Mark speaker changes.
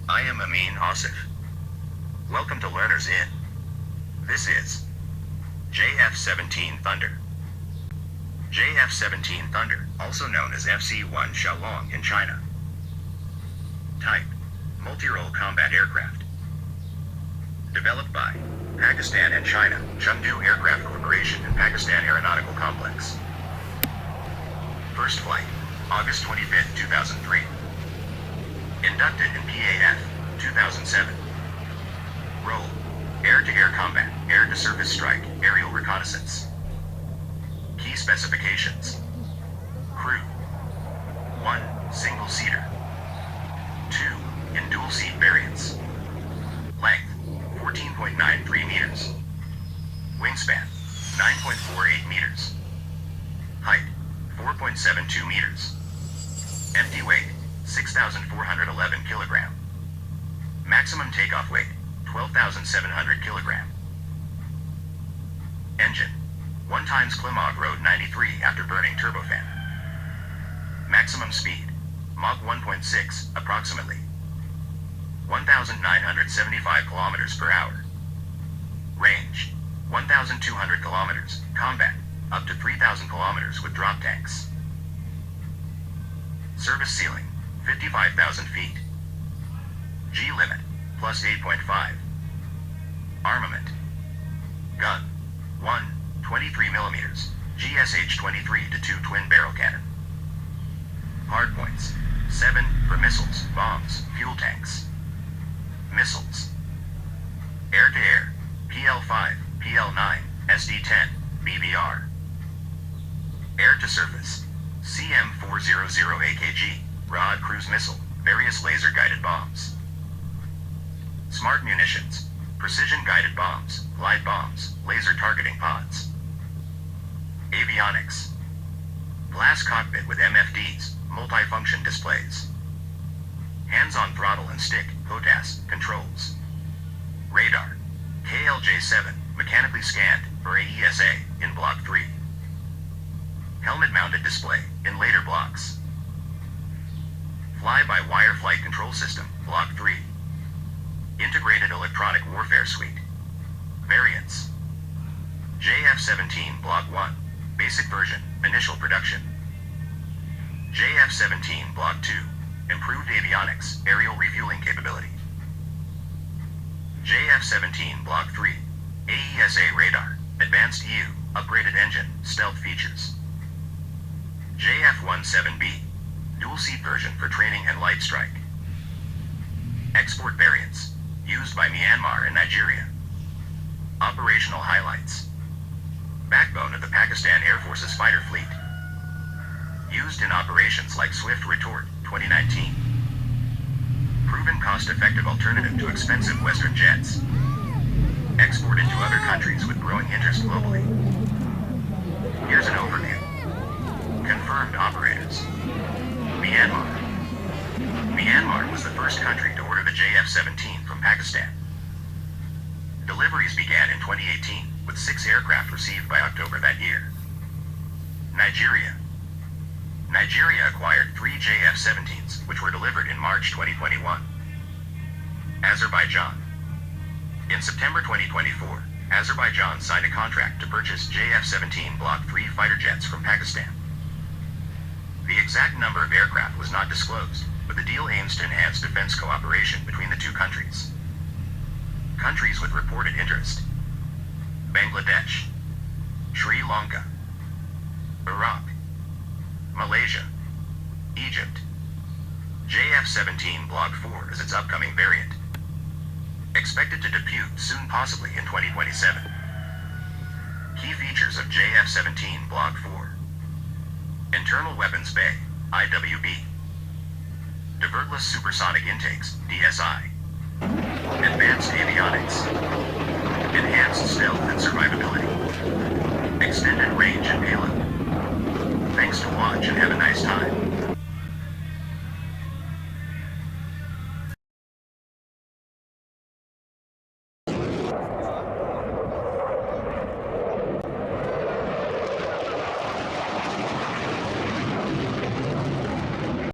Speaker 1: I am Amin Asif. Welcome to Learners Inn. This is JF-17 Thunder. JF-17 Thunder, also known as FC-1 Xiaolong in China. Type: multi-role combat aircraft. Developed by Pakistan and China, Chengdu Aircraft Corporation and Pakistan Aeronautical Complex. First flight, August 25, 2003. Inducted in PAF, 2007. Role: air-to-air combat, air-to-surface strike, aerial reconnaissance. Key specifications. Crew: 1. Single-seater. 2. In dual-seat variants. Length: 14.93 meters. Wingspan: 9.48 meters. Height: 4.72 meters. Empty weight: 6,411 kilogram. Maximum takeoff weight: 12,700 kilogram. Engine: 1 times Klimov Road 93 after burning turbofan. Maximum speed: Mach 1.6, approximately 1,975 kilometers per hour. Range: 1,200 kilometers. Combat: up to 3,000 kilometers with drop tanks. Service ceiling: 55,000 feet. G limit: plus 8.5. Armament: gun: 1, 23 millimeters, GSH-23 to 2 twin-barrel cannon. Hardpoints: 7, for missiles, bombs, fuel tanks. Missiles: air-to-air, PL-5, PL-9, SD-10, BBR. Air-to-surface, CM-400 AKG, Rod cruise missile, various laser-guided bombs. Smart munitions: precision-guided bombs, glide bombs, laser targeting pods. Avionics: glass cockpit with MFDs, multifunction displays. Hands-on throttle and stick, HOTAS, controls. Radar: KLJ-7, mechanically scanned, for AESA, in Block 3. Helmet-mounted display, in later blocks. Fly-by-wire flight control system, Block 3. Integrated electronic warfare suite. Variants: JF-17 Block 1, basic version, initial production. JF-17 Block 2, improved avionics, aerial refueling capability. JF-17 Block 3, AESA radar, advanced EU, upgraded engine, stealth features. JF-17B, dual-seat version for training and light strike. Export variants, used by Myanmar and Nigeria. Operational highlights: backbone of the Pakistan Air Force's fighter fleet. Used in operations like Swift Retort, 2019. Proven cost-effective alternative to expensive Western jets. Exported to other countries with growing interest globally. Here's an overview. Confirmed operators. Myanmar. Myanmar was the first country to order the JF-17 from Pakistan. Deliveries began in 2018, with 6 aircraft received by October that year. Nigeria. Nigeria acquired 3 JF-17s, which were delivered in March 2021. Azerbaijan. In September 2024, Azerbaijan signed a contract to purchase JF-17 Block 3 fighter jets from Pakistan. The exact number of aircraft was not disclosed, but the deal aims to enhance defense cooperation between the two countries. Countries with reported interest: Bangladesh, Sri Lanka, Iraq, Malaysia, Egypt. JF-17 Block 4 is its upcoming variant. Expected to debut soon, possibly in 2027. Key features of JF-17 Block 4. Internal Weapons Bay, IWB. Divertless Supersonic Intakes, DSI. Advanced Avionics. Enhanced Stealth and Survivability. Extended Range and Payload. Thanks to watch and have a nice time.